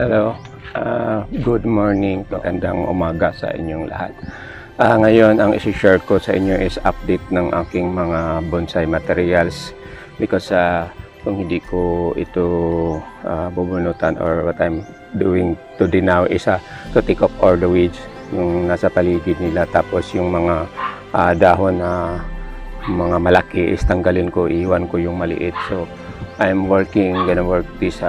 Hello, good morning, magandang umaga sa inyong lahat. Ngayon, ang isi-share ko sa inyo is update ng aking mga bonsai materials because kung hindi ko ito bubunutan or what I'm doing today now is to take off all the weeds yung nasa paligid nila, tapos yung mga dahon na mga malaki is tanggalin ko, iwan ko yung maliit. So I'm gonna work this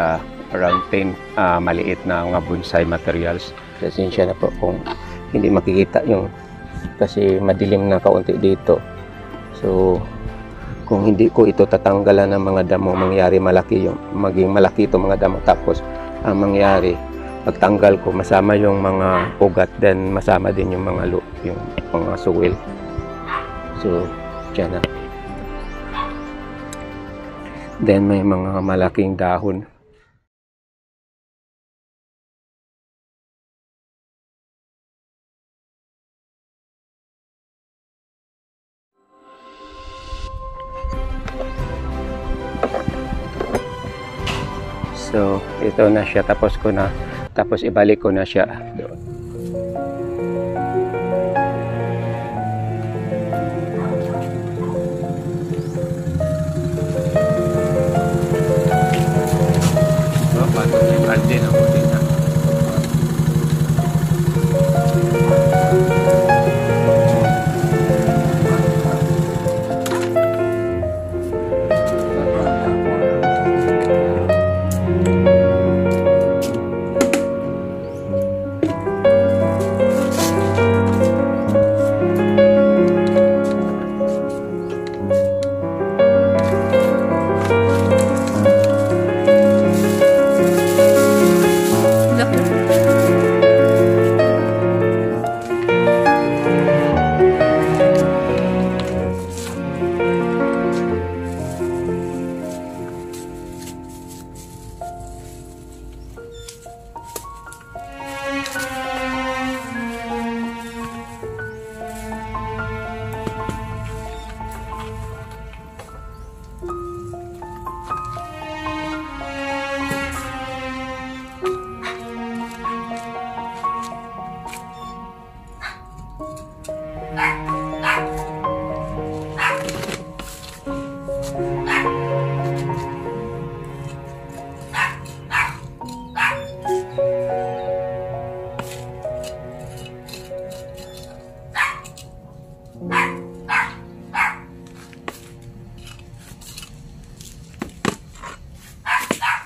around 10 maliit na mga bonsai materials. Pasensya na po kung hindi makikita yung kasi madilim na kaunti dito. So kung hindi ko ito tatanggalan ng mga damo, mangyari maging malaki itong mga damo, tapos ang mangyari pagtanggal ko masama yung mga ugat, then masama din yung mga soil. So dyan na. Then may mga malaking dahon. So ito na siya, tapos ibalik ko na siya doon.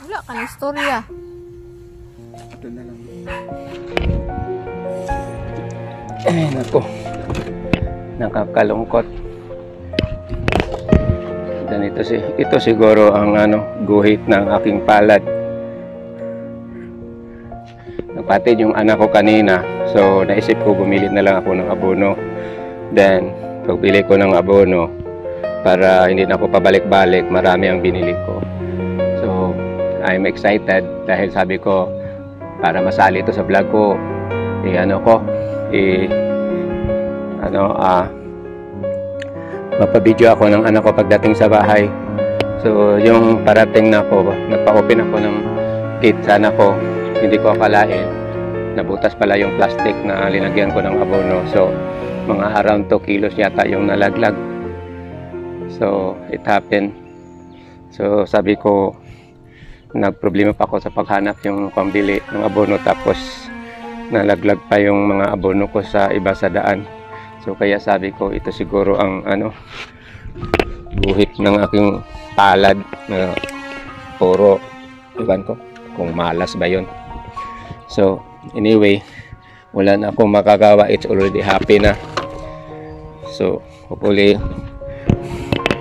Wala ka na istorya. Ito na lang. Ay, nako. Nakakalungkot. Dan ito siguro ang guhit ng aking palad. Nagpatid yung anak ko kanina. So naisip ko bumili na lang ako ng abono. Then pagbili ko ng abono, para hindi na ako pabalik-balik, marami ang binili ko. So I'm excited dahil sabi ko para masali ito sa vlog ko, mapabideo ako ng anak ko pagdating sa bahay. So yung parating na ako, nagpa-open ako ng kit sa anak ko, hindi ko akalain nabutas pala yung plastic na linagyan ko ng abono. So mga around 2 kilos yata yung nalaglag. So it happened. So sabi ko, nagproblema pa ako sa paghanap yung pambili ng abono, tapos nalaglag pa yung mga abono ko sa iba sa daan. So kaya sabi ko, ito siguro ang guhit ng aking palad na puro, iwan ko kung malas ba yun. So anyway, wala na akong makagawa, it's already happy na. So hopefully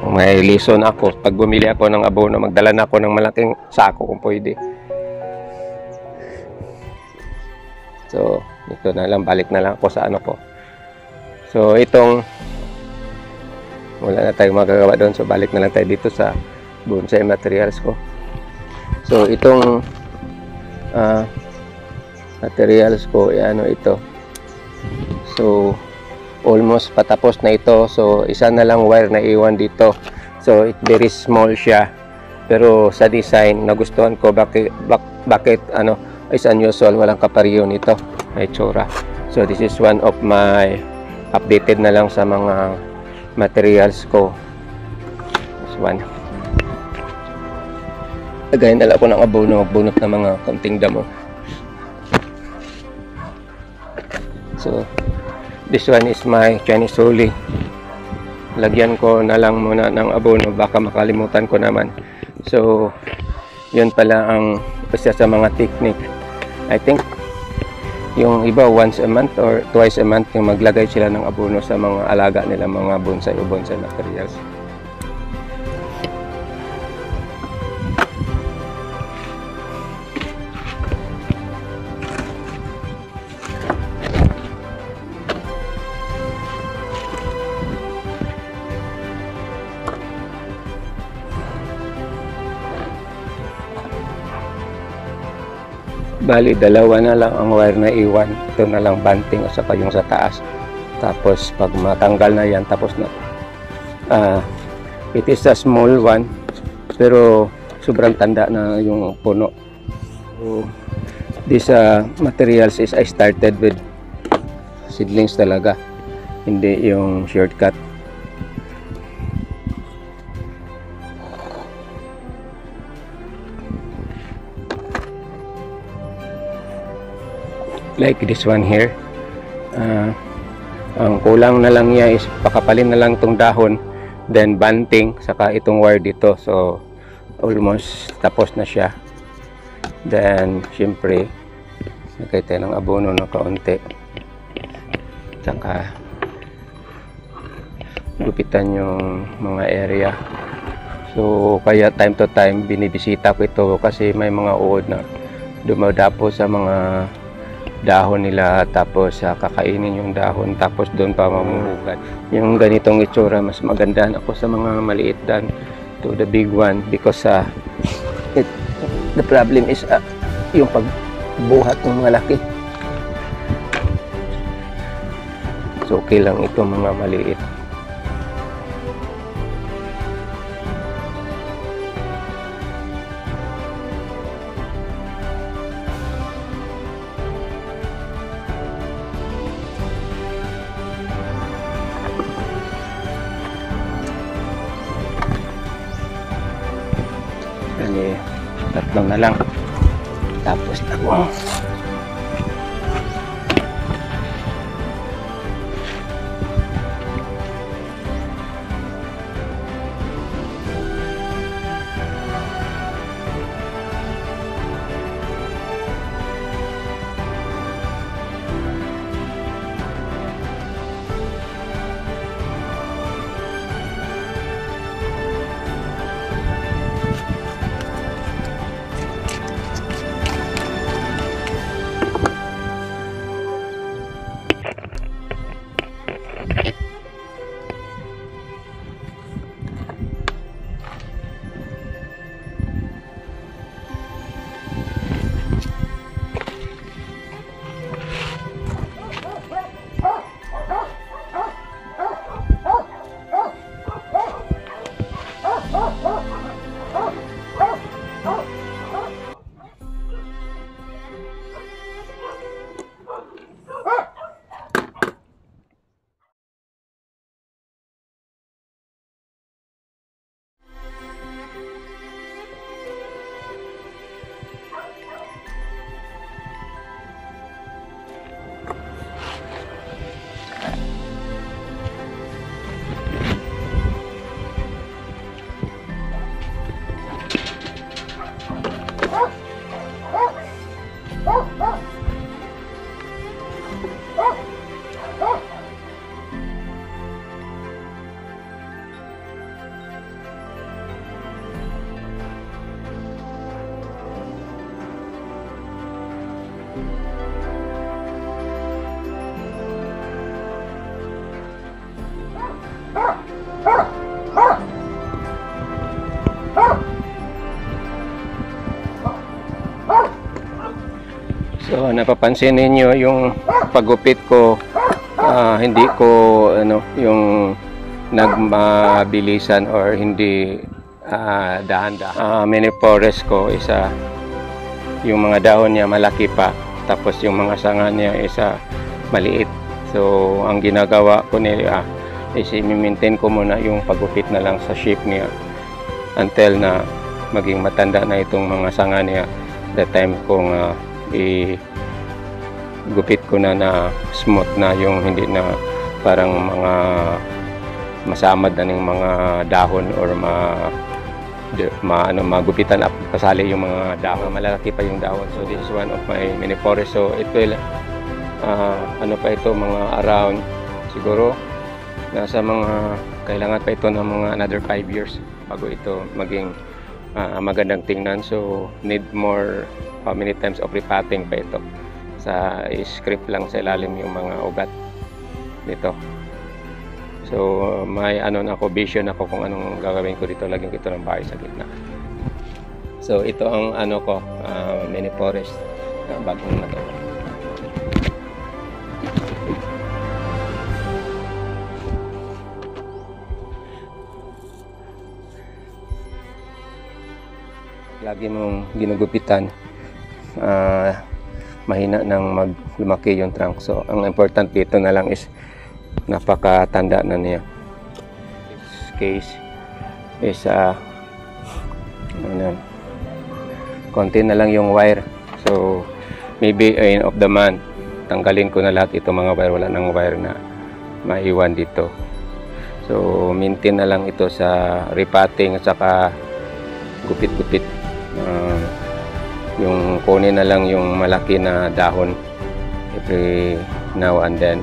may lesson ako pag bumili ako ng abono, magdala na ako ng malaking sako kung pwede. So ito na lang, balik na lang ako sa ano ko. So itong wala na tayong magagawa doon, so balik na lang tayo dito sa bonsai materials ko. So itong materials ko, ito. So almost patapos na ito. So isa na lang wire na iwan dito. So very small siya, pero sa design nagustuhan ko. Bakit is unusual, walang kapariyo nito na itsura. So this is one of my updated na lang sa mga materials ko. This one. Lagayin na lang ako ng abono, magbunot ng mga konting damo. So this one is my Chinese Holy. Lagyan ko na lang muna ng abono, baka makalimutan ko naman. So yun pala ang isa sa mga technique. I think yung iba once a month or twice a month yung maglagay sila ng abono sa mga alaga nila, mga bonsai o bonsai materials. Bali, dalawa na lang ang wire na iwan. Ito na lang banting at saka yung sa taas. Tapos pag matanggal na yan, tapos na. It is a small one, pero sobrang tanda na yung puno. So, this materials is I started with seedlings talaga, hindi yung shortcut. Like this one here, ang kulang na lang niya is pakapalin na lang itong dahon, then banting, saka itong wire dito. So almost tapos na siya. Then syempre lagay tayo ng abono na kaunti, saka gupitan yung mga area. So kaya time to time binibisita ko ito kasi may mga uod na dumadapo sa mga dahon nila, tapos kakainin yung dahon, tapos doon pa mamuhugan. Yung ganitong itsura, mas maganda ako sa mga maliit than to the big one, because the problem is yung pagbuhat ng malaki. So okay lang ito mga maliit. Tatlo na lang, tapos na po. So napapansin ninyo yung paggupit ko, hindi ko yung nagmabilisan or hindi dahan-dahan. Mini forest ko is yung mga dahon niya malaki pa, tapos yung mga sanga niya isa maliit. So ang ginagawa ko nila is i-maintain ko muna yung paggupit na lang sa shape niya until na maging matanda na itong mga sanga niya. The time kong i-gupit ko na smooth na, yung hindi na parang mga masamad na ng mga dahon or magupitan up kasali yung mga dahon, malalaki pa yung dahon. So this is one of my mini forest. So it will pa ito, mga around siguro nasa mga, kailangan pa ito ng mga another 5 years bago ito maging magandang tingnan. So need more, how many times of repotting pa ito. Sa script lang sa ilalim yung mga ugat dito. So may vision ako kung anong gagawin ko dito. Lagyan ko ito ng bahay sa gitna. So ito ang mini forest na bagong nagawa. Lagi mong ginugupitan, mahina nang lumaki yung trunk. So ang important dito na lang is napakatanda na niya. This case is konti na lang yung wire. So maybe end of the month tanggalin ko na lahat itong mga wire. Wala nang wire na maiwan dito. So maintain na lang ito sa repotting at saka gupit-gupit. Yung kunin na lang yung malaki na dahon every now and then.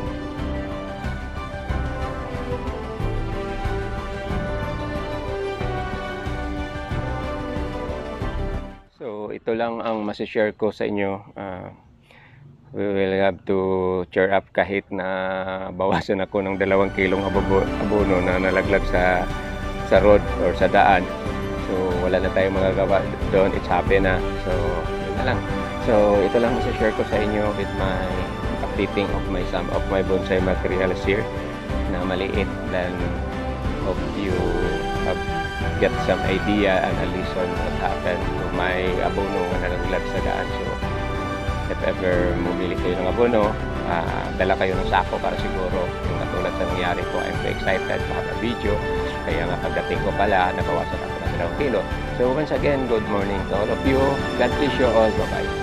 So ito lang ang masishare ko sa inyo. We will have to cheer up kahit na bawasan ako ng 2 kilong abono na nalaglag sa road or sa daan. So wala na tayong magagawa doon, it's happen na. So yun na lang. So ito lang masishare ko sa inyo with my updating of some of my bonsai materials here na maliit. Then hope you have get some idea and a lesson what happened to my abono na nalaglag sa daan. So if ever bumili kayo ng abono, dala kayo ng sako para siguro yung katulad sa nangyari ko. I'm so excited to have a video. Kaya nga pagdating ko pala, nabawasan ako ng 2 kilo. So once again, good morning to all of you. God bless you all. Bye-bye.